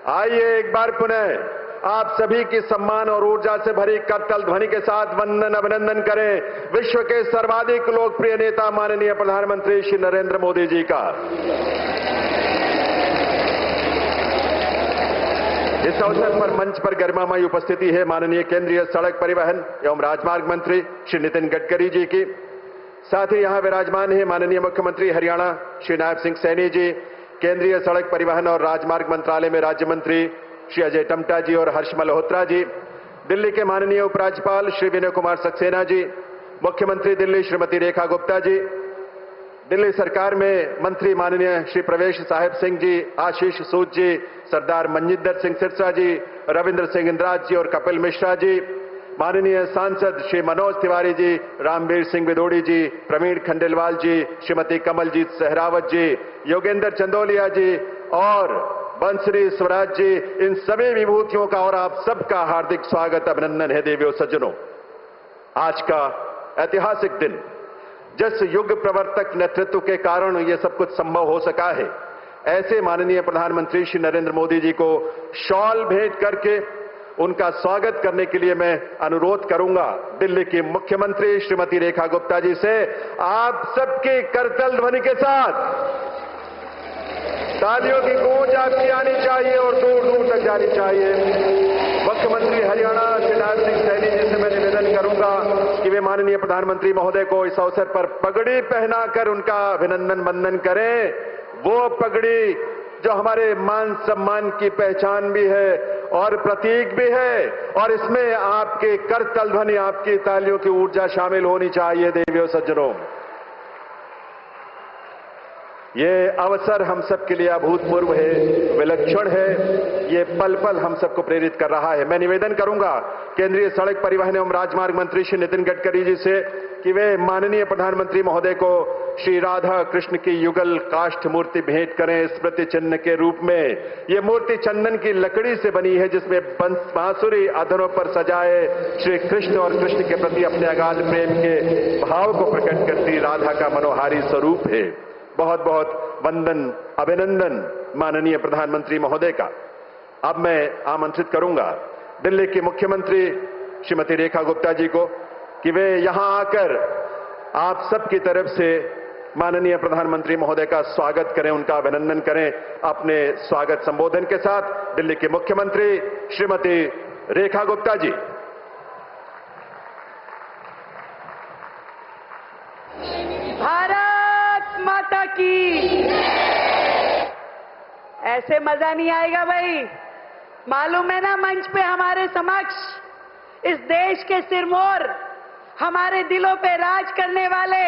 आइए एक बार पुनः आप सभी की सम्मान और ऊर्जा से भरी करतल ध्वनि के साथ वंदन अभिनंदन करें विश्व के सर्वाधिक लोकप्रिय नेता माननीय प्रधानमंत्री श्री नरेंद्र मोदी जी का। इस अवसर पर मंच पर गरिमामयी उपस्थिति है माननीय केंद्रीय सड़क परिवहन एवं राजमार्ग मंत्री श्री नितिन गडकरी जी की। साथ ही यहां विराजमान है माननीय मुख्यमंत्री हरियाणा श्री नायब सिंह सैनी जी, केंद्रीय सड़क परिवहन और राजमार्ग मंत्रालय में राज्य मंत्री श्री अजय टम्टा जी और हर्ष मल्होत्रा जी, दिल्ली के माननीय उपराज्यपाल श्री विनय कुमार सक्सेना जी, मुख्यमंत्री दिल्ली श्रीमती रेखा गुप्ता जी, दिल्ली सरकार में मंत्री माननीय श्री प्रवेश साहिब सिंह जी, आशीष सूद जी, सरदार मनजिंदर सिंह सिरसा जी, रविंद्र सिंह इंद्राज जी और कपिल मिश्रा जी, माननीय सांसद श्री मनोज तिवारी जी, रामवीर सिंह विदोड़ी जी, प्रवीण खंडेलवाल जी, श्रीमती कमलजीत सहरावत जी, योगेंद्र चंदोलिया जी और बंसरी स्वराज जी, इन सभी विभूतियों का और आप सबका हार्दिक स्वागत अभिनंदन है। देवियों सज्जनों, आज का ऐतिहासिक दिन, जिस युग प्रवर्तक नेतृत्व के कारण यह सब कुछ संभव हो सका है, ऐसे माननीय प्रधानमंत्री श्री नरेंद्र मोदी जी को शॉल भेंट करके उनका स्वागत करने के लिए मैं अनुरोध करूंगा दिल्ली की मुख्यमंत्री श्रीमती रेखा गुप्ता जी से, आप सबकी करतल ध्वनि के साथ तालियों की गूंज आपकी आनी चाहिए और दूर दूर तक जानी चाहिए। मुख्यमंत्री हरियाणा श्री नायब सिंह सैनी जी से मैं निवेदन करूंगा कि वे माननीय प्रधानमंत्री महोदय को इस अवसर पर पगड़ी पहनाकर उनका अभिनंदन वंदन करें। वो पगड़ी जो हमारे मान सम्मान की पहचान भी है और प्रतीक भी है, और इसमें आपके करतल ध्वनि, आपकी तालियों की ऊर्जा शामिल होनी चाहिए। देवियों सज्जनों, ये अवसर हम सब के लिए अभूतपूर्व है, विलक्षण है, ये पल पल हम सबको प्रेरित कर रहा है। मैं निवेदन करूंगा केंद्रीय सड़क परिवहन एवं राजमार्ग मंत्री श्री नितिन गडकरी जी से कि वे माननीय प्रधानमंत्री महोदय को श्री राधा कृष्ण की युगल काष्ठ मूर्ति भेंट करें स्मृति चिन्ह के रूप में। ये मूर्ति चंदन की लकड़ी से बनी है, जिसमें बांसुरी अधरों पर सजाए श्री कृष्ण और कृष्ण के प्रति अपने अगाध प्रेम के भाव को प्रकट करती राधा का मनोहारी स्वरूप है। बहुत बहुत वंदन अभिनंदन माननीय प्रधानमंत्री महोदय का। अब मैं आमंत्रित करूंगा दिल्ली की मुख्यमंत्री श्रीमती रेखा गुप्ता जी को कि वे यहां आकर आप सबकी तरफ से माननीय प्रधानमंत्री महोदय का स्वागत करें, उनका अभिनंदन करें अपने स्वागत संबोधन के साथ। दिल्ली की मुख्यमंत्री श्रीमती रेखा गुप्ता जी। भारत माता की। ऐसे मजा नहीं आएगा भाई, मालूम है ना, मंच पे हमारे समक्ष इस देश के सिरमौर, हमारे दिलों पे राज करने वाले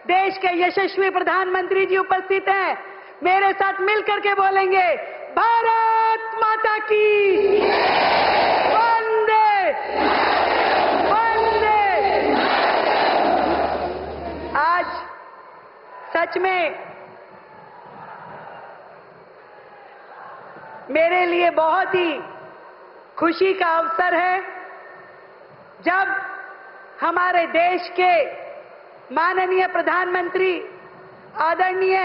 देश के यशस्वी प्रधानमंत्री जी उपस्थित हैं। मेरे साथ मिलकर के बोलेंगे, भारत माता की वंदे वंदे। आज सच में मेरे लिए बहुत ही खुशी का अवसर है जब हमारे देश के माननीय प्रधानमंत्री आदरणीय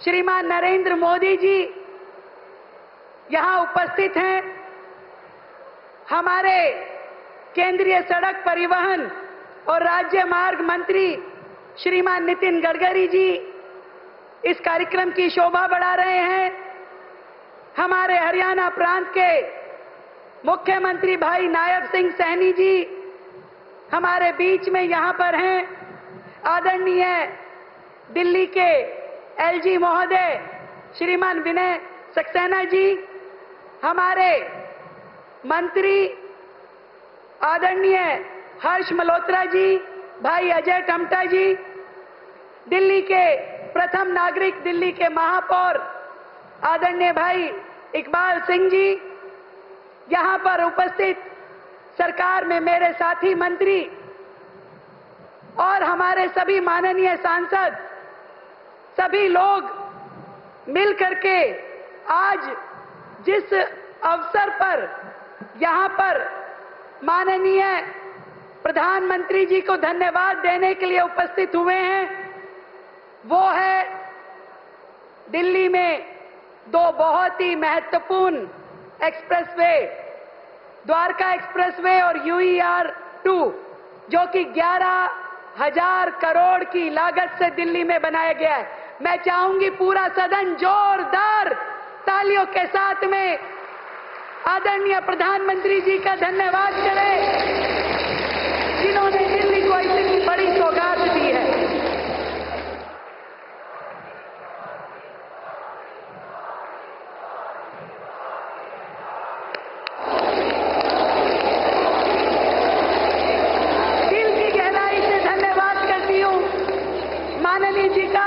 श्रीमान नरेंद्र मोदी जी यहां उपस्थित हैं। हमारे केंद्रीय सड़क परिवहन और राज्य मार्ग मंत्री श्रीमान नितिन गडकरी जी इस कार्यक्रम की शोभा बढ़ा रहे हैं। हमारे हरियाणा प्रांत के मुख्यमंत्री भाई नायब सिंह सैनी जी हमारे बीच में यहां पर हैं। आदरणीय दिल्ली के एलजी महोदय श्रीमान विनय सक्सेना जी, हमारे मंत्री आदरणीय हर्ष मल्होत्रा जी, भाई अजय टम्टा जी, दिल्ली के प्रथम नागरिक, दिल्ली के महापौर आदरणीय भाई इकबाल सिंह जी, यहां पर उपस्थित सरकार में मेरे साथी मंत्री और हमारे सभी माननीय सांसद, सभी लोग मिलकर के आज जिस अवसर पर यहां पर माननीय प्रधानमंत्री जी को धन्यवाद देने के लिए उपस्थित हुए हैं, वो है दिल्ली में दो बहुत ही महत्वपूर्ण एक्सप्रेसवे, द्वारका एक्सप्रेसवे और UER-2, जो कि 11,000 करोड़ की लागत से दिल्ली में बनाया गया है। मैं चाहूंगी पूरा सदन जोरदार तालियों के साथ में आदरणीय प्रधानमंत्री जी का धन्यवाद करे, जिन्होंने दिल्ली को इतनी बड़ी सौगात दी है। दिल की गहराई से धन्यवाद करती हूं माननीय जी का,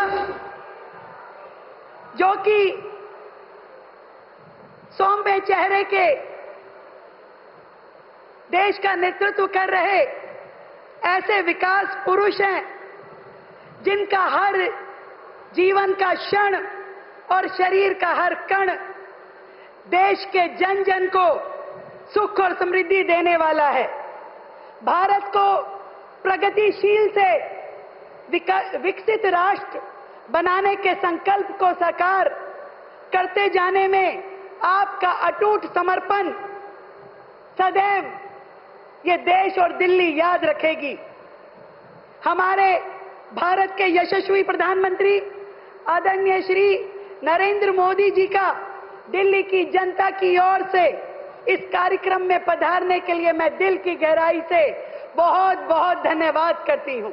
जो कि सौम्य चेहरे के देश का नेतृत्व कर रहे ऐसे विकास पुरुष हैं, जिनका हर जीवन का क्षण और शरीर का हर कण देश के जन जन को सुख और समृद्धि देने वाला है। भारत को प्रगतिशील से विकसित राष्ट्र बनाने के संकल्प को साकार करते जाने में आपका अटूट समर्पण सदैव ये देश और दिल्ली याद रखेगी। हमारे भारत के यशस्वी प्रधानमंत्री आदरणीय श्री नरेंद्र मोदी जी का दिल्ली की जनता की ओर से इस कार्यक्रम में पधारने के लिए मैं दिल की गहराई से बहुत बहुत धन्यवाद करती हूं।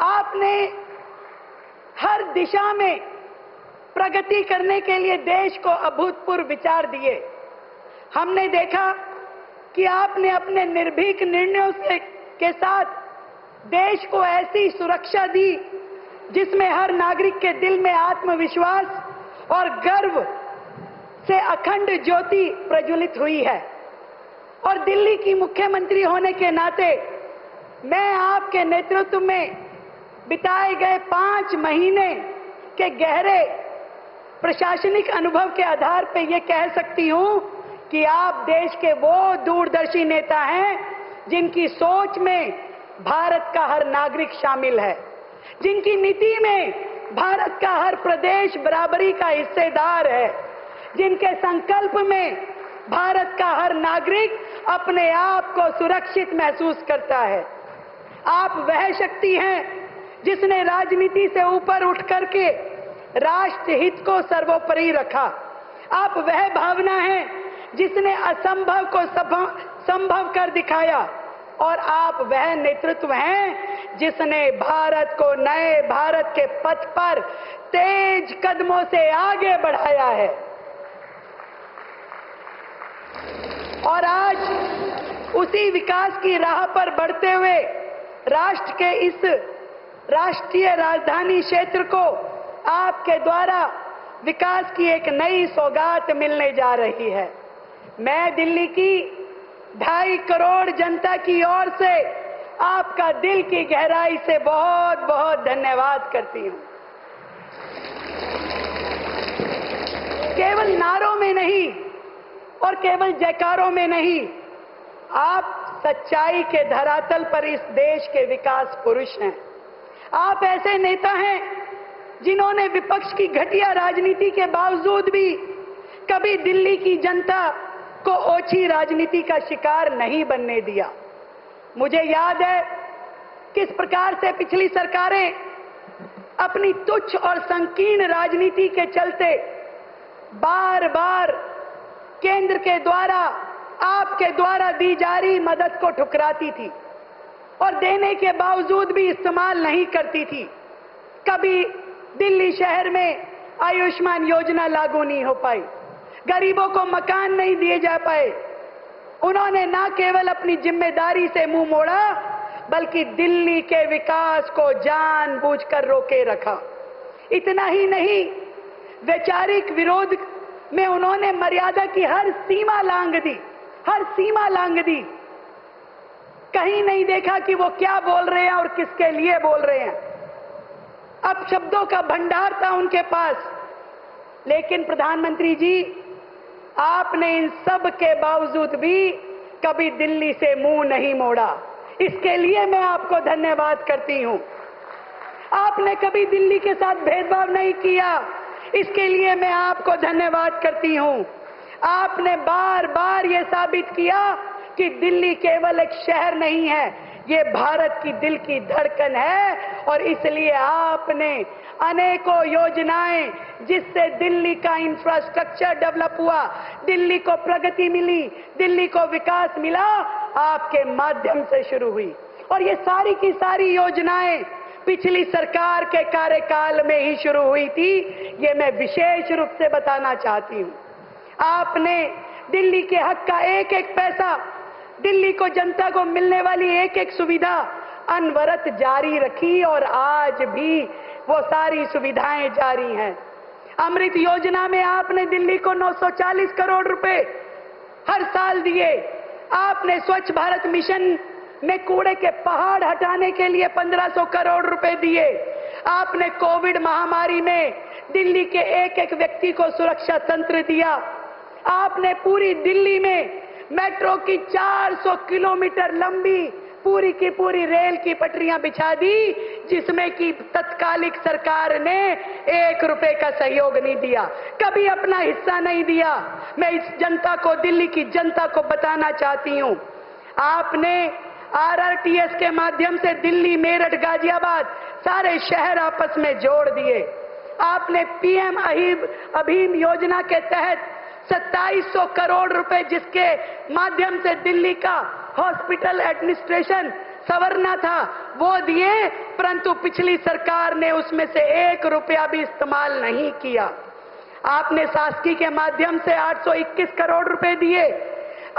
आपने हर दिशा में प्रगति करने के लिए देश को अभूतपूर्व विचार दिए। हमने देखा कि आपने अपने निर्भीक निर्णयों के साथ देश को ऐसी सुरक्षा दी जिसमें हर नागरिक के दिल में आत्मविश्वास और गर्व से अखंड ज्योति प्रज्वलित हुई है। और दिल्ली की मुख्यमंत्री होने के नाते मैं आपके नेतृत्व में बिताए गए 5 महीने के गहरे प्रशासनिक अनुभव के आधार पर यह कह सकती हूं कि आप देश के वो दूरदर्शी नेता हैं जिनकी सोच में भारत का हर नागरिक शामिल है, जिनकी नीति में भारत का हर प्रदेश बराबरी का हिस्सेदार है, जिनके संकल्प में भारत का हर नागरिक अपने आप को सुरक्षित महसूस करता है। आप वह शक्ति हैं जिसने राजनीति से ऊपर उठ करके राष्ट्र हित को सर्वोपरि रखा। आप वह भावना है जिसने असंभव को संभव कर दिखाया, और आप वह नेतृत्व हैं जिसने भारत को नए भारत के पथ पर तेज कदमों से आगे बढ़ाया है। और आज उसी विकास की राह पर बढ़ते हुए राष्ट्र के इस राष्ट्रीय राजधानी क्षेत्र को आपके द्वारा विकास की एक नई सौगात मिलने जा रही है। मैं दिल्ली की 2.5 करोड़ जनता की ओर से आपका दिल की गहराई से बहुत बहुत धन्यवाद करती हूं। केवल नारों में नहीं और केवल जयकारों में नहीं, आप सच्चाई के धरातल पर इस देश के विकास पुरुष हैं। आप ऐसे नेता हैं जिन्होंने विपक्ष की घटिया राजनीति के बावजूद भी कभी दिल्ली की जनता को ओछी राजनीति का शिकार नहीं बनने दिया। मुझे याद है किस प्रकार से पिछली सरकारें अपनी तुच्छ और संकीर्ण राजनीति के चलते बार बार केंद्र के द्वारा, आपके द्वारा दी जा रही मदद को ठुकराती थी और देने के बावजूद भी इस्तेमाल नहीं करती थी। कभी दिल्ली शहर में आयुष्मान योजना लागू नहीं हो पाई, गरीबों को मकान नहीं दिए जा पाए। उन्होंने न केवल अपनी जिम्मेदारी से मुंह मोड़ा, बल्कि दिल्ली के विकास को जानबूझकर रोके रखा। इतना ही नहीं, वैचारिक विरोध में उन्होंने मर्यादा की हर सीमा लांघ दी, हर सीमा लांघ दी। कहीं नहीं देखा कि वो क्या बोल रहे हैं और किसके लिए बोल रहे हैं। अब शब्दों का भंडार था उनके पास, लेकिन प्रधानमंत्री जी, आपने इन सब के बावजूद भी कभी दिल्ली से मुंह नहीं मोड़ा। इसके लिए मैं आपको धन्यवाद करती हूं। आपने कभी दिल्ली के साथ भेदभाव नहीं किया, इसके लिए मैं आपको धन्यवाद करती हूं। आपने बार बार ये साबित किया कि दिल्ली केवल एक शहर नहीं है, ये भारत की दिल की धड़कन है और इसलिए आपने अनेकों योजनाएं जिससे दिल्ली का इंफ्रास्ट्रक्चर डेवलप हुआ, दिल्ली को प्रगति मिली, दिल्ली को विकास मिला, आपके माध्यम से शुरू हुई। और ये सारी की सारी योजनाएं पिछली सरकार के कार्यकाल में ही शुरू हुई थी, ये मैं विशेष रूप से बताना चाहती हूं। आपने दिल्ली के हक का एक एक पैसा, दिल्ली को जनता को मिलने वाली एक एक सुविधा अनवरत जारी रखी और आज भी वो सारी सुविधाएं जारी हैं। अमृत योजना में आपने दिल्ली को 940 करोड़ रुपए हर साल दिए। आपने स्वच्छ भारत मिशन में कूड़े के पहाड़ हटाने के लिए 1500 करोड़ रुपए दिए। आपने कोविड महामारी में दिल्ली के एक एक व्यक्ति को सुरक्षा तंत्र दिया। आपने पूरी दिल्ली में मेट्रो की 400 किलोमीटर लंबी पूरी की पूरी रेल की पटरियां बिछा दी, जिसमें कि तत्कालिक सरकार ने 1 रुपए का सहयोग नहीं दिया, कभी अपना हिस्सा नहीं दिया। मैं इस जनता को, दिल्ली की जनता को बताना चाहती हूं, आपने आरआरटीएस के माध्यम से दिल्ली, मेरठ, गाजियाबाद सारे शहर आपस में जोड़ दिए। आपने पीएम अभीम योजना के तहत 2700 करोड़ रुपए, जिसके माध्यम से दिल्ली का हॉस्पिटल एडमिनिस्ट्रेशन संवरना था, वो दिए, परंतु पिछली सरकार ने उसमें से 1 रुपया भी इस्तेमाल नहीं किया। आपने शासकीय के माध्यम से 821 करोड़ रुपए दिए।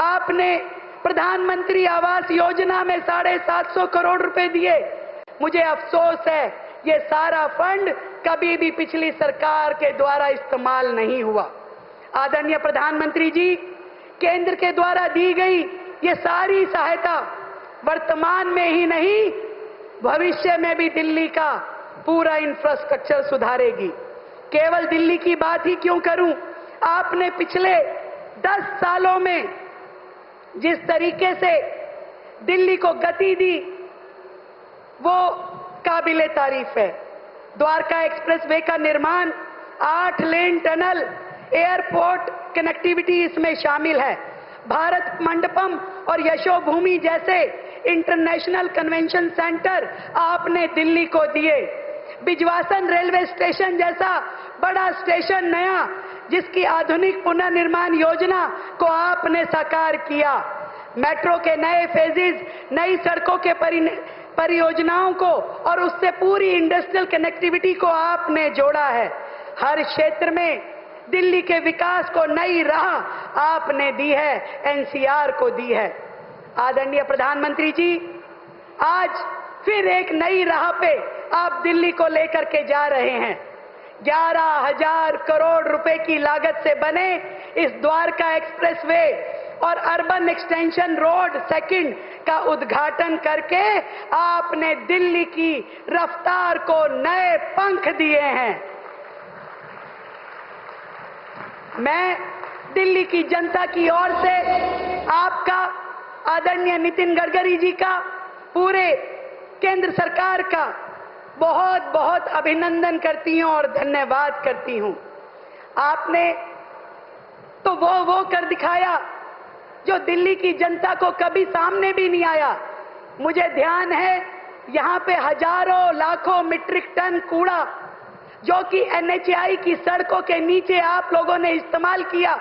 आपने प्रधानमंत्री आवास योजना में 750 करोड़ रुपए दिए। मुझे अफसोस है, ये सारा फंड कभी भी पिछली सरकार के द्वारा इस्तेमाल नहीं हुआ। आदरणीय प्रधानमंत्री जी, केंद्र के द्वारा दी गई ये सारी सहायता वर्तमान में ही नहीं, भविष्य में भी दिल्ली का पूरा इंफ्रास्ट्रक्चर सुधारेगी। केवल दिल्ली की बात ही क्यों करूं, आपने पिछले 10 सालों में जिस तरीके से दिल्ली को गति दी, वो काबिले तारीफ है। द्वारका एक्सप्रेसवे का निर्माण, 8 लेन टनल, एयरपोर्ट कनेक्टिविटी इसमें शामिल है। भारत मंडपम और यशोभूमि जैसे इंटरनेशनल कन्वेंशन सेंटर आपने दिल्ली को दिए। बिजवासन रेलवे स्टेशन जैसा बड़ा स्टेशन नया, जिसकी आधुनिक पुनर्निर्माण योजना को आपने साकार किया। मेट्रो के नए फेजेस, नई सड़कों के परियोजनाओं को और उससे पूरी इंडस्ट्रियल कनेक्टिविटी को आपने जोड़ा है। हर क्षेत्र में दिल्ली के विकास को नई राह आपने दी है, एनसीआर को दी है। आदरणीय प्रधानमंत्री जी, आज फिर एक नई राह पे आप दिल्ली को लेकर के जा रहे हैं। 11,000 करोड़ रुपए की लागत से बने इस द्वारका एक्सप्रेसवे और अर्बन एक्सटेंशन रोड सेकंड का उद्घाटन करके आपने दिल्ली की रफ्तार को नए पंख दिए हैं। मैं दिल्ली की जनता की ओर से आपका, आदरणीय नितिन गडकरी जी का, पूरे केंद्र सरकार का बहुत बहुत अभिनंदन करती हूं और धन्यवाद करती हूं। आपने तो वो कर दिखाया जो दिल्ली की जनता को कभी सामने भी नहीं आया। मुझे ध्यान है, यहां पे हजारों लाखों मीट्रिक टन कूड़ा जो कि एनएचएआई की सड़कों के नीचे आप लोगों ने इस्तेमाल किया,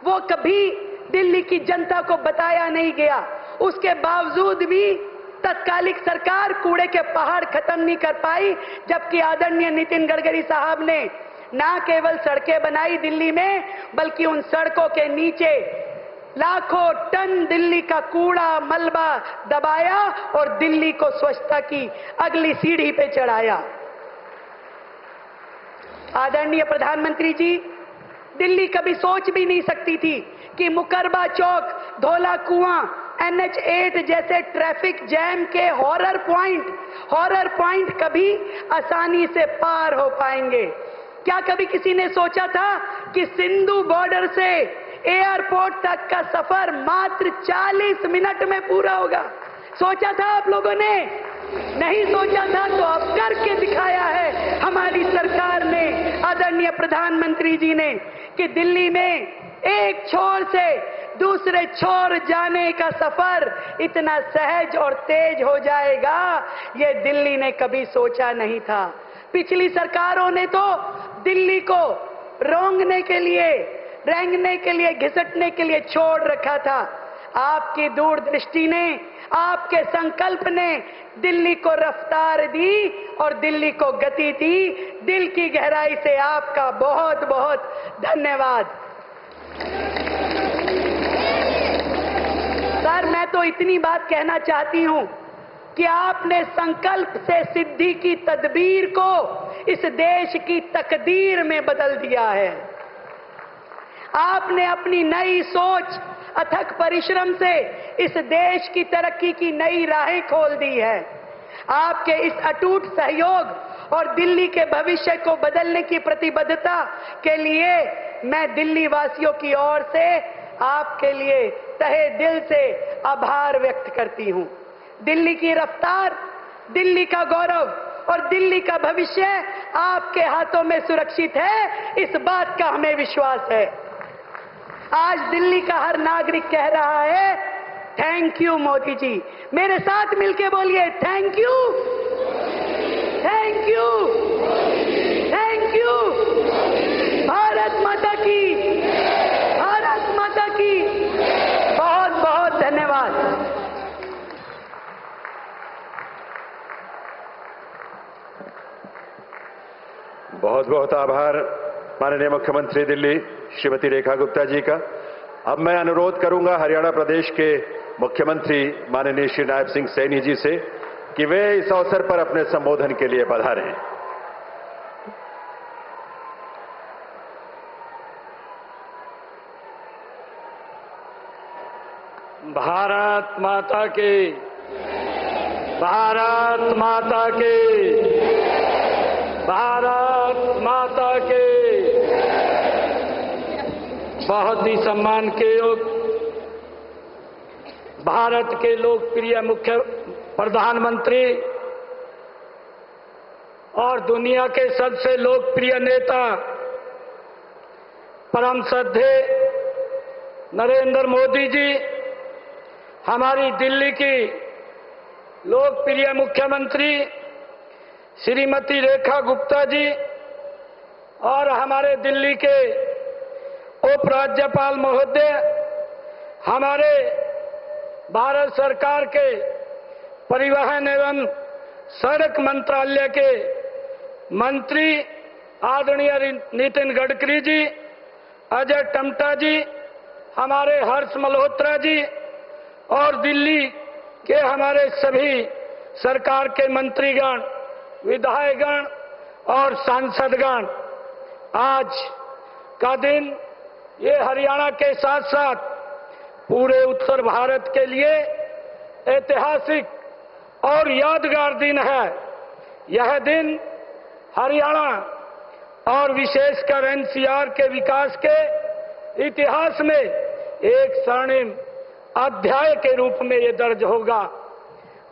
वो कभी दिल्ली की जनता को बताया नहीं गया। उसके बावजूद भी तत्कालिक सरकार कूड़े के पहाड़ खत्म नहीं कर पाई, जबकि आदरणीय नितिन गडकरी साहब ने ना केवल सड़कें बनाई दिल्ली में, बल्कि उन सड़कों के नीचे लाखों टन दिल्ली का कूड़ा मलबा दबाया और दिल्ली को स्वच्छता की अगली सीढ़ी पे चढ़ाया। आदरणीय प्रधानमंत्री जी, दिल्ली कभी सोच भी नहीं सकती थी कि मुकरबा चौक, धौला कुआं, NH8 जैसे ट्रैफिक जैम के हॉरर पॉइंट कभी आसानी से पार हो पाएंगे। क्या कभी किसी ने सोचा था कि सिंधु बॉर्डर से एयरपोर्ट तक का सफर मात्र 40 मिनट में पूरा होगा? सोचा था आप लोगों ने? नहीं सोचा था तो अब करके दिखाया है हमारी सरकार ने, आदरणीय प्रधानमंत्री जी ने, कि दिल्ली में एक छोर से दूसरे छोर जाने का सफर इतना सहज और तेज हो जाएगा, ये दिल्ली ने कभी सोचा नहीं था। पिछली सरकारों ने तो दिल्ली को रोंगने के लिए, रेंगने के लिए, घिसटने के लिए छोड़ रखा था। आपकी दूरदृष्टि ने, आपके संकल्प ने दिल्ली को रफ्तार दी और दिल्ली को गति दी। दिल की गहराई से आपका बहुत बहुत धन्यवाद। सर, मैं तो इतनी बात कहना चाहती हूं कि आपने संकल्प से सिद्धि की तदबीर को इस देश की तकदीर में बदल दिया है। आपने अपनी नई सोच, अथक परिश्रम से इस देश की तरक्की की नई राहें खोल दी है। आपके इस अटूट सहयोग और दिल्ली के भविष्य को बदलने की प्रतिबद्धता के लिए मैं दिल्ली वासियों की ओर से आपके लिए तहे दिल से आभार व्यक्त करती हूं। दिल्ली की रफ्तार, दिल्ली का गौरव और दिल्ली का भविष्य आपके हाथों में सुरक्षित है, इस बात का हमें विश्वास है। आज दिल्ली का हर नागरिक कह रहा है थैंक यू मोदी जी। मेरे साथ मिलके बोलिए thank you, thank you, thank you. Bharat माता की, भारत माता की बहुत बहुत धन्यवाद। बहुत बहुत आभार माननीय मुख्यमंत्री दिल्ली श्रीमती रेखा गुप्ता जी का। अब मैं अनुरोध करूंगा हरियाणा प्रदेश के मुख्यमंत्री माननीय श्री नायब सिंह सैनी जी से कि वे इस अवसर पर अपने संबोधन के लिए पधारें। भारत माता की, भारत माता की, भारत माता के। बहुत ही सम्मान के योग भारत के लोकप्रिय मुख्य प्रधानमंत्री और दुनिया के सबसे लोकप्रिय नेता परम श्रद्धेय नरेंद्र मोदी जी, हमारी दिल्ली की लोकप्रिय मुख्यमंत्री श्रीमती रेखा गुप्ता जी और हमारे दिल्ली के उपराज्यपाल महोदय, हमारे भारत सरकार के परिवहन एवं सड़क मंत्रालय के मंत्री आदरणीय नितिन गडकरी जी, अजय टम्टा जी, हमारे हर्ष मल्होत्रा जी और दिल्ली के हमारे सभी सरकार के मंत्रीगण, विधायकगण और सांसदगण। आज का दिन ये हरियाणा के साथ साथ पूरे उत्तर भारत के लिए ऐतिहासिक और यादगार दिन है। यह दिन हरियाणा और विशेषकर एनसीआर के विकास के इतिहास में एक स्वर्णिम अध्याय के रूप में ये दर्ज होगा।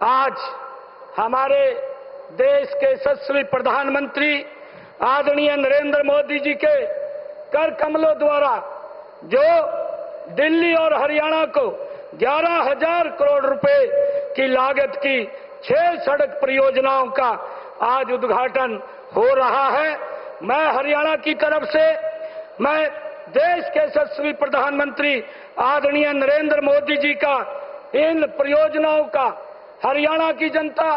आज हमारे देश के यशस्वी प्रधानमंत्री आदरणीय नरेंद्र मोदी जी के कर कमलों द्वारा जो दिल्ली और हरियाणा को 11,000 करोड़ रुपए की लागत की 6 सड़क परियोजनाओं का आज उद्घाटन हो रहा है, मैं हरियाणा की तरफ से मैं देश के यशस्वी प्रधानमंत्री आदरणीय नरेंद्र मोदी जी का इन परियोजनाओं का हरियाणा की जनता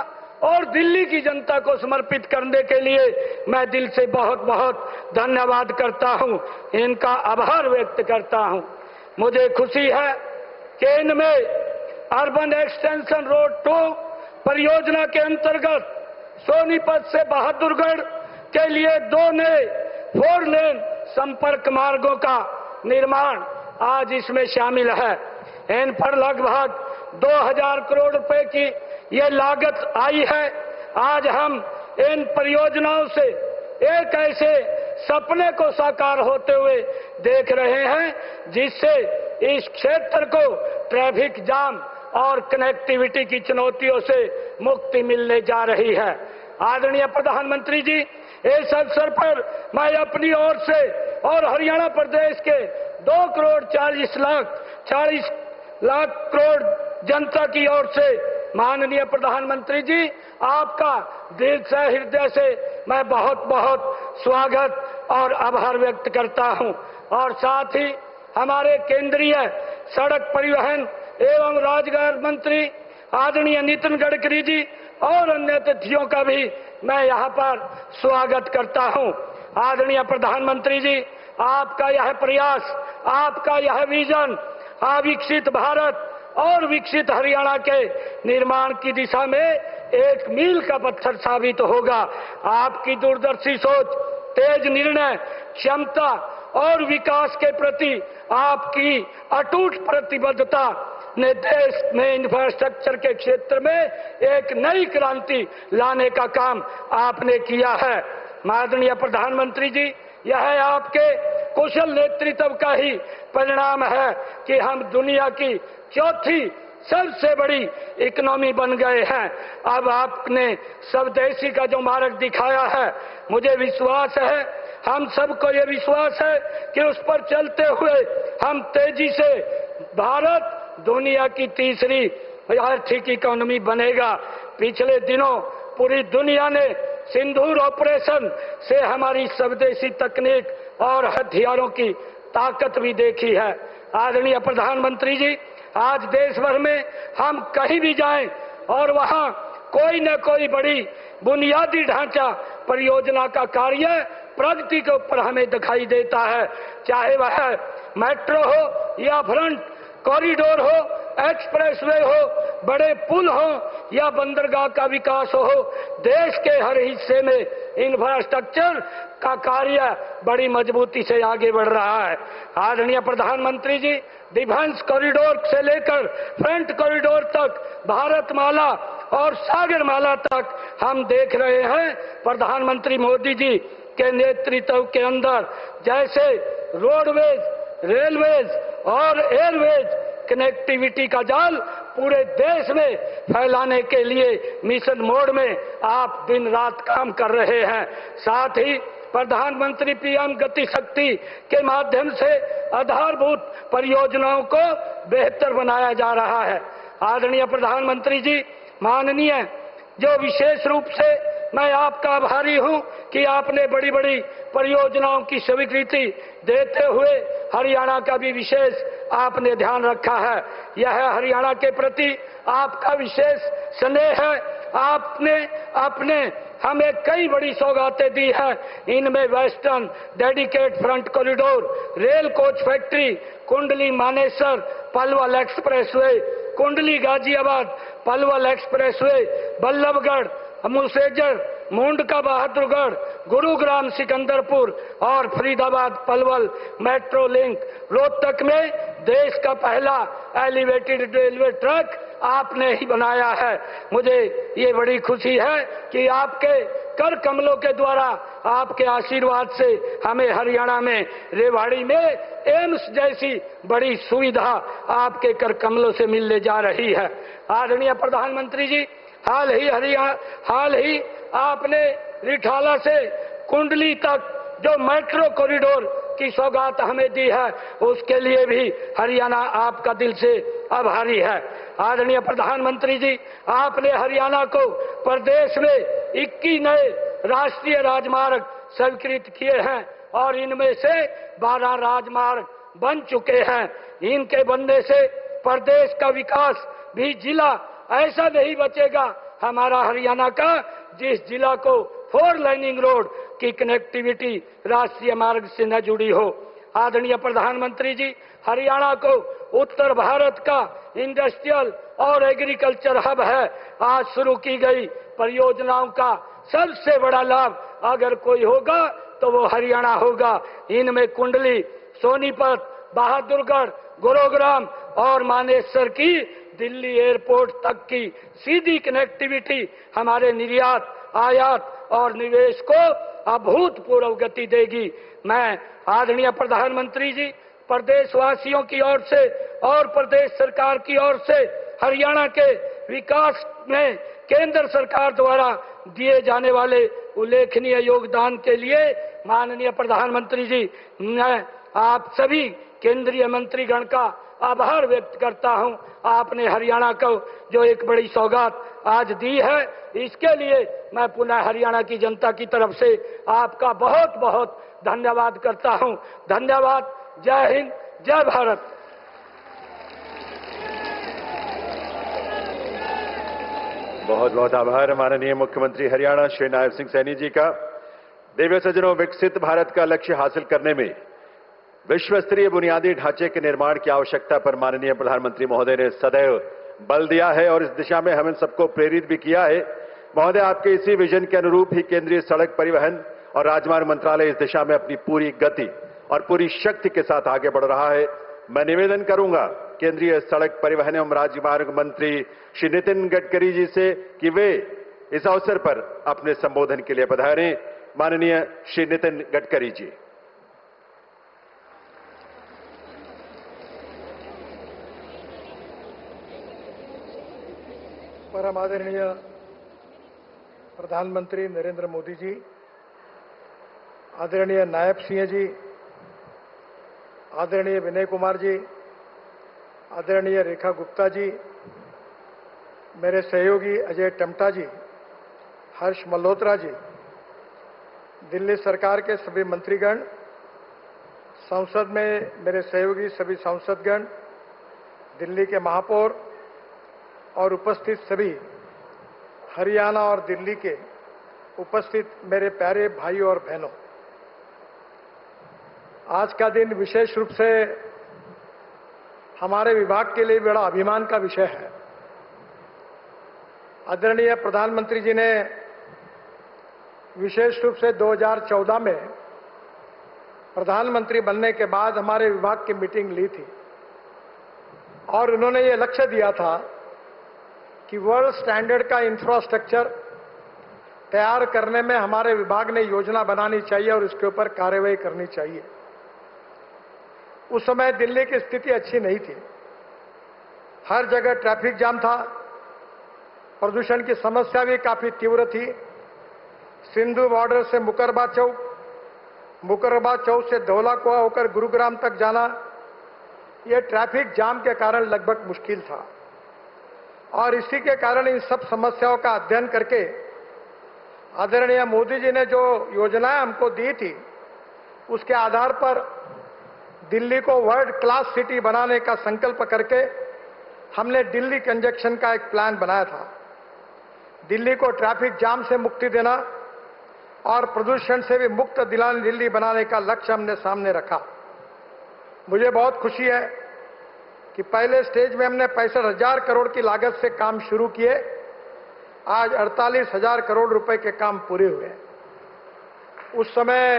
और दिल्ली की जनता को समर्पित करने के लिए मैं दिल से बहुत बहुत धन्यवाद करता हूं, इनका आभार व्यक्त करता हूं। मुझे खुशी है कि इनमें अर्बन एक्सटेंशन रोड 2 परियोजना के अंतर्गत सोनीपत से बहादुरगढ़ के लिए 2 नए 4 लेन संपर्क मार्गों का निर्माण आज इसमें शामिल है। इन पर लगभग 2,000 करोड़ रुपए की ये लागत आई है। आज हम इन परियोजनाओं से एक ऐसे सपने को साकार होते हुए देख रहे हैं जिससे इस क्षेत्र को ट्रैफिक जाम और कनेक्टिविटी की चुनौतियों से मुक्ति मिलने जा रही है। आदरणीय प्रधानमंत्री जी, इस अवसर पर मैं अपनी ओर से और हरियाणा प्रदेश के 2,40 लाख करोड़ जनता की ओर से माननीय प्रधानमंत्री जी, आपका दिल से हृदय से मैं बहुत बहुत स्वागत और आभार व्यक्त करता हूं। और साथ ही हमारे केंद्रीय सड़क परिवहन एवं राजमार्ग मंत्री आदरणीय नितिन गडकरी जी और अन्य अतिथियों का भी मैं यहां पर स्वागत करता हूं। आदरणीय प्रधानमंत्री जी, आपका यह प्रयास, आपका यह विजन विकसित भारत और विकसित हरियाणा के निर्माण की दिशा में एक मील का पत्थर साबित होगा। आपकी दूरदर्शी सोच, तेज निर्णय क्षमता और विकास के प्रति आपकी अटूट प्रतिबद्धता ने देश में इंफ्रास्ट्रक्चर के क्षेत्र में एक नई क्रांति लाने का काम आपने किया है। माननीय प्रधानमंत्री जी, यह आपके कुशल नेतृत्व का ही परिणाम है कि हम दुनिया की चौथी सबसे बड़ी इकोनॉमी बन गए हैं। अब आपने स्वदेशी का जो मार्ग दिखाया है, मुझे विश्वास है, हम सबको ये विश्वास है कि उस पर चलते हुए हम तेजी से भारत दुनिया की तीसरी आर्थिक इकोनॉमी बनेगा। पिछले दिनों पूरी दुनिया ने सिंदूर ऑपरेशन से हमारी स्वदेशी तकनीक और हथियारों की ताकत भी देखी है। आदरणीय प्रधानमंत्री जी, आज देश भर में हम कहीं भी जाएं और वहां कोई न कोई बड़ी बुनियादी ढांचा परियोजना का कार्य प्रगति के ऊपर हमें दिखाई देता है। चाहे वह मेट्रो हो या फ्रंट कॉरिडोर हो, एक्सप्रेसवे हो, बड़े पुल हो या बंदरगाह का विकास हो, देश के हर हिस्से में इंफ्रास्ट्रक्चर का कार्य बड़ी मजबूती से आगे बढ़ रहा है। आदरणीय प्रधानमंत्री जी, डिफेंस कॉरिडोर से लेकर फ्रंट कॉरिडोर तक, भारतमाला और सागरमाला तक हम देख रहे हैं प्रधानमंत्री मोदी जी के नेतृत्व के अंदर जैसे रोडवेज, रेलवेज और एयरवेज कनेक्टिविटी का जाल पूरे देश में फैलाने के लिए मिशन मोड में आप दिन रात काम कर रहे हैं। साथ ही प्रधानमंत्री पीएम गति शक्ति के माध्यम से आधारभूत परियोजनाओं को बेहतर बनाया जा रहा है। आदरणीय प्रधानमंत्री जी, माननीय जो विशेष रूप से मैं आपका आभारी हूं कि आपने बड़ी बड़ी परियोजनाओं की स्वीकृति देते हुए हरियाणा का भी विशेष आपने ध्यान रखा है। यह हरियाणा के प्रति आपका विशेष स्नेह है। आपने अपने हमें कई बड़ी सौगातें दी हैं। इनमें western dedicate front corridor, rail coach factory, Kundli Manesar Palwal expressway, कुंडली गाजियाबाद पलवल एक्सप्रेसवे, बल्लभगढ़ मुसेजर, मुंडका बहादुरगढ़, गुरुग्राम सिकंदरपुर और फरीदाबाद पलवल मेट्रो लिंक, रोहतक में देश का पहला एलिवेटेड रेलवे ट्रैक आपने ही बनाया है। मुझे ये बड़ी खुशी है कि आपके कर कमलों के द्वारा, आपके आशीर्वाद से हमें हरियाणा में रेवाड़ी में एम्स जैसी बड़ी सुविधा आपके कर कमलों से मिलने जा रही है। आदरणीय प्रधानमंत्री जी, हाल ही आपने रिठाला से कुंडली तक जो मेट्रो कॉरिडोर की सौगात हमें दी है, उसके लिए भी हरियाणा आपका दिल से आभारी है। आदरणीय प्रधानमंत्री जी, आपने हरियाणा को प्रदेश में 21 नए राष्ट्रीय राजमार्ग स्वीकृत किए हैं और इनमें से 12 राजमार्ग बन चुके हैं। इनके बनने से प्रदेश का विकास भी जिला ऐसा नहीं बचेगा हमारा हरियाणा का जिस जिला को 4 लाइनिंग रोड की कनेक्टिविटी राष्ट्रीय मार्ग से न जुड़ी हो। आदरणीय प्रधानमंत्री जी, हरियाणा को उत्तर भारत का इंडस्ट्रियल और एग्रीकल्चर हब है। आज शुरू की गई परियोजनाओं का सबसे बड़ा लाभ अगर कोई होगा तो वो हरियाणा होगा। इनमें कुंडली, सोनीपत, बहादुरगढ़, गुरुग्राम और मानेसर की दिल्ली एयरपोर्ट तक की सीधी कनेक्टिविटी हमारे निर्यात, आयात और निवेश को अभूतपूर्व गति देगी। मैं आदरणीय प्रधानमंत्री जी, प्रदेशवासियों की ओर से और प्रदेश सरकार की ओर से हरियाणा के विकास में केंद्र सरकार द्वारा दिए जाने वाले उल्लेखनीय योगदान के लिए माननीय प्रधानमंत्री जी, मैं आप सभी केंद्रीय मंत्रीगण का आभार व्यक्त करता हूं। आपने हरियाणा को जो एक बड़ी सौगात आज दी है, इसके लिए मैं पुनः हरियाणा की जनता की तरफ से आपका बहुत बहुत धन्यवाद करता हूं। धन्यवाद। जय हिंद, जय भारत। बहुत बहुत आभार माननीय मुख्यमंत्री हरियाणा श्री नायब सिंह सैनी जी का। दिव्य सज्जनों, विकसित भारत का लक्ष्य हासिल करने में विश्व स्तरीय बुनियादी ढांचे के निर्माण की आवश्यकता पर माननीय प्रधानमंत्री महोदय ने सदैव बल दिया है और इस दिशा में हमें सबको प्रेरित भी किया है। महोदय, आपके इसी विजन के अनुरूप ही केंद्रीय सड़क परिवहन और राजमार्ग मंत्रालय इस दिशा में अपनी पूरी गति और पूरी शक्ति के साथ आगे बढ़ रहा है। मैं निवेदन करूंगा केंद्रीय सड़क परिवहन एवं राजमार्ग मंत्री श्री नितिन गडकरी जी से कि वे इस अवसर पर अपने संबोधन के लिए पधारें। माननीय श्री नितिन गडकरी जी। परम आदरणीय प्रधानमंत्री नरेंद्र मोदी जी, आदरणीय नायब सिंह जी, आदरणीय विनय कुमार जी, आदरणीय रेखा गुप्ता जी, मेरे सहयोगी अजय टमटा जी, हर्ष मल्होत्रा जी, दिल्ली सरकार के सभी मंत्रीगण, संसद में मेरे सहयोगी सभी सांसदगण, दिल्ली के महापौर और उपस्थित सभी हरियाणा और दिल्ली के उपस्थित मेरे प्यारे भाइयों और बहनों, आज का दिन विशेष रूप से हमारे विभाग के लिए बड़ा अभिमान का विषय है। आदरणीय प्रधानमंत्री जी ने विशेष रूप से 2014 में प्रधानमंत्री बनने के बाद हमारे विभाग की मीटिंग ली थी और उन्होंने ये लक्ष्य दिया था कि वर्ल्ड स्टैंडर्ड का इंफ्रास्ट्रक्चर तैयार करने में हमारे विभाग ने योजना बनानी चाहिए और इसके ऊपर कार्रवाई करनी चाहिए। उस समय दिल्ली की स्थिति अच्छी नहीं थी, हर जगह ट्रैफिक जाम था, प्रदूषण की समस्या भी काफी तीव्र थी। सिंधु बॉर्डर से मुकरबा चौक से धौला कुआं होकर गुरुग्राम तक जाना, यह ट्रैफिक जाम के कारण लगभग मुश्किल था और इसी के कारण इन सब समस्याओं का अध्ययन करके आदरणीय मोदी जी ने जो योजनाएं हमको दी थी, उसके आधार पर दिल्ली को वर्ल्ड क्लास सिटी बनाने का संकल्प करके हमने दिल्ली कंजक्शन का एक प्लान बनाया था। दिल्ली को ट्रैफिक जाम से मुक्ति देना और प्रदूषण से भी मुक्त दिल्ली बनाने का लक्ष्य हमने सामने रखा। मुझे बहुत खुशी है कि पहले स्टेज में हमने 65,000 करोड़ की लागत से काम शुरू किए, आज 48,000 करोड़ रुपए के काम पूरे हुए। उस समय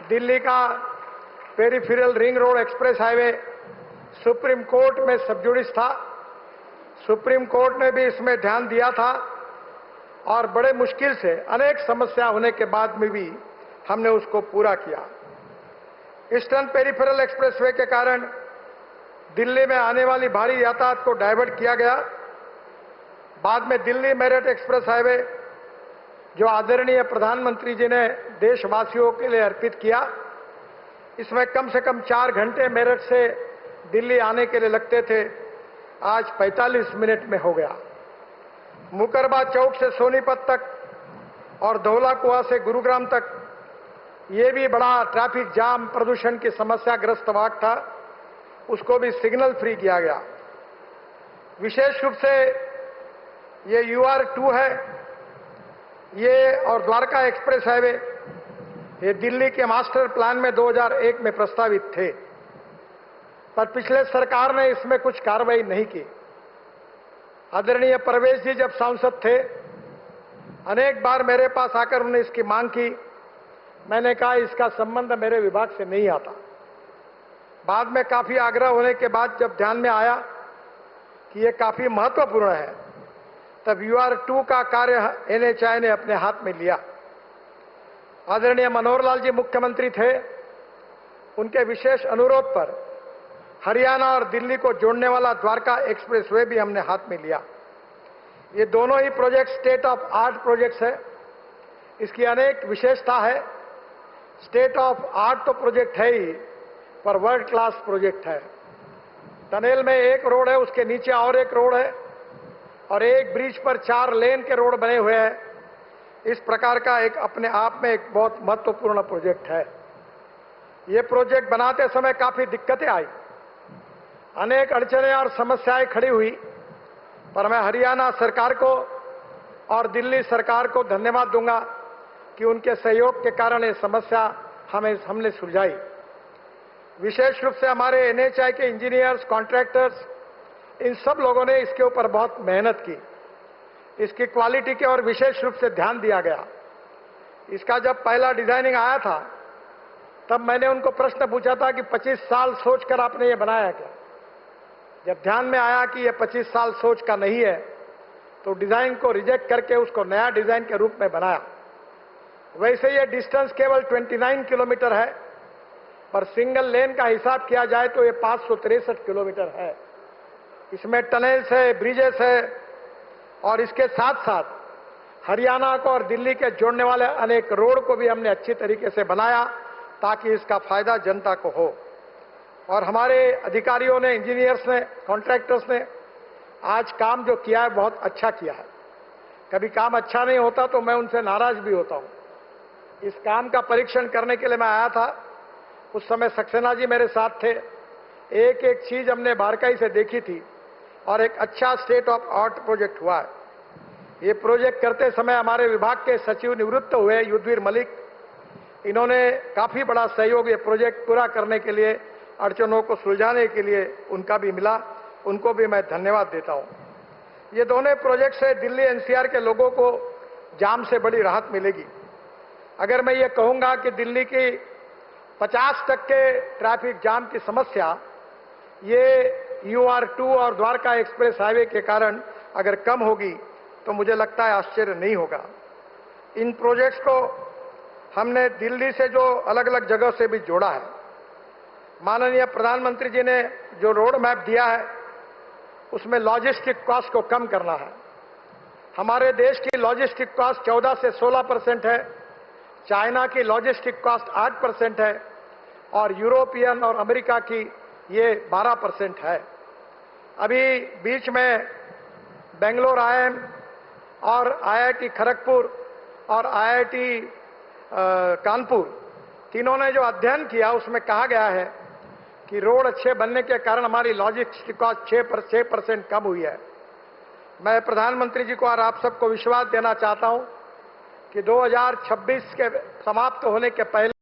दिल्ली का peripheral ring road express highway supreme court में सबजुडिस था। सुप्रीम कोर्ट ने भी इसमें ध्यान दिया था और बड़े मुश्किल से अनेक समस्या होने के बाद में भी हमने उसको पूरा किया। ईस्टर्न पेरिफेरल एक्सप्रेसवे के कारण दिल्ली में आने वाली भारी यातायात को डाइवर्ट किया गया। बाद में दिल्ली मेरठ एक्सप्रेस हाईवे, जो आदरणीय प्रधानमंत्री जी ने देशवासियों के लिए अर्पित किया, इसमें कम से कम 4 घंटे मेरठ से दिल्ली आने के लिए लगते थे, आज 45 मिनट में हो गया। मुकरबा चौक से सोनीपत तक और धौला कुआं से गुरुग्राम तक ये भी बड़ा ट्रैफिक जाम प्रदूषण की समस्याग्रस्त भाग था, उसको भी सिग्नल फ्री किया गया। विशेष रूप से ये UR2 है, ये और द्वारका एक्सप्रेस हाईवे, ये दिल्ली के मास्टर प्लान में 2001 में प्रस्तावित थे, पर पिछले सरकार ने इसमें कुछ कार्रवाई नहीं की। आदरणीय परवेश जी जब सांसद थे, अनेक बार मेरे पास आकर उन्होंने इसकी मांग की। मैंने कहा इसका संबंध मेरे विभाग से नहीं आता। बाद में काफी आग्रह होने के बाद जब ध्यान में आया कि ये काफी महत्वपूर्ण है, तब UR2 का कार्य NHAI ने अपने हाथ में लिया। आदरणीय मनोहर लाल जी मुख्यमंत्री थे, उनके विशेष अनुरोध पर हरियाणा और दिल्ली को जोड़ने वाला द्वारका एक्सप्रेसवे भी हमने हाथ में लिया। ये दोनों ही project state of art projects है। इसकी अनेक विशेषता है। स्टेट ऑफ आर्ट तो प्रोजेक्ट है ही, पर वर्ल्ड क्लास प्रोजेक्ट है। टनल में एक रोड है, उसके नीचे और एक रोड है, और एक ब्रिज पर 4 लेन के रोड बने हुए हैं। इस प्रकार का एक अपने आप में एक बहुत महत्वपूर्ण प्रोजेक्ट है। ये प्रोजेक्ट बनाते समय काफी दिक्कतें आई, अनेक अड़चनें और समस्याएं खड़ी हुई, पर मैं हरियाणा सरकार को और दिल्ली सरकार को धन्यवाद दूंगा कि उनके सहयोग के कारण ये समस्या हमने सुलझाई। विशेष रूप से हमारे एनएचआई के इंजीनियर्स, कॉन्ट्रैक्टर्स, इन सब लोगों ने इसके ऊपर बहुत मेहनत की। इसकी क्वालिटी के और विशेष रूप से ध्यान दिया गया। इसका जब पहला डिजाइनिंग आया था, तब मैंने उनको प्रश्न पूछा था कि 25 साल सोचकर आपने ये बनाया क्या? जब ध्यान में आया कि ये 25 साल सोच का नहीं है, तो डिजाइन को रिजेक्ट करके उसको नया डिजाइन के रूप में बनाया। वैसे ये डिस्टेंस केवल 29 किलोमीटर है, पर सिंगल लेन का हिसाब किया जाए तो ये 563 किलोमीटर है। इसमें टनल्स है, ब्रिजेस है, और इसके साथ साथ हरियाणा को और दिल्ली के जोड़ने वाले अनेक रोड को भी हमने अच्छी तरीके से बनाया, ताकि इसका फायदा जनता को हो। और हमारे अधिकारियों ने, इंजीनियर्स ने, कॉन्ट्रैक्टर्स ने आज काम जो किया है बहुत अच्छा किया है। कभी काम अच्छा नहीं होता तो मैं उनसे नाराज भी होता हूं। इस काम का परीक्षण करने के लिए मैं आया था। उस समय सक्सेना जी मेरे साथ थे। एक एक चीज हमने बारकाई से देखी थी, और एक अच्छा स्टेट ऑफ आर्ट प्रोजेक्ट हुआ है। ये प्रोजेक्ट करते समय हमारे विभाग के सचिव निवृत्त हुए, युद्धवीर मलिक, इन्होंने काफी बड़ा सहयोग ये प्रोजेक्ट पूरा करने के लिए, अड़चनों को सुलझाने के लिए उनका भी मिला। उनको भी मैं धन्यवाद देता हूं। ये दोनों प्रोजेक्ट से दिल्ली एनसीआर के लोगों को जाम से बड़ी राहत मिलेगी। अगर मैं ये कहूंगा कि दिल्ली की 50% ट्रैफिक जाम की समस्या ये UR2 और द्वारका एक्सप्रेस हाईवे के कारण अगर कम होगी, तो मुझे लगता है आश्चर्य नहीं होगा। इन प्रोजेक्ट्स को हमने दिल्ली से जो अलग अलग जगह से भी जोड़ा है। माननीय प्रधानमंत्री जी ने जो रोड मैप दिया है, उसमें लॉजिस्टिक कॉस्ट को कम करना है। हमारे देश की लॉजिस्टिक कॉस्ट 14 से 16% है, चाइना की लॉजिस्टिक कॉस्ट 8% है, और यूरोपियन और अमेरिका की ये 12% है। अभी बीच में बेंगलोर IIM और IIT खड़गपुर और IIT कानपुर, तीनों ने जो अध्ययन किया, उसमें कहा गया है कि रोड अच्छे बनने के कारण हमारी लॉजिस्टिक कॉस्ट 6% कम हुई है। मैं प्रधानमंत्री जी को और आप सबको विश्वास देना चाहता हूं कि 2026 के समाप्त होने के पहले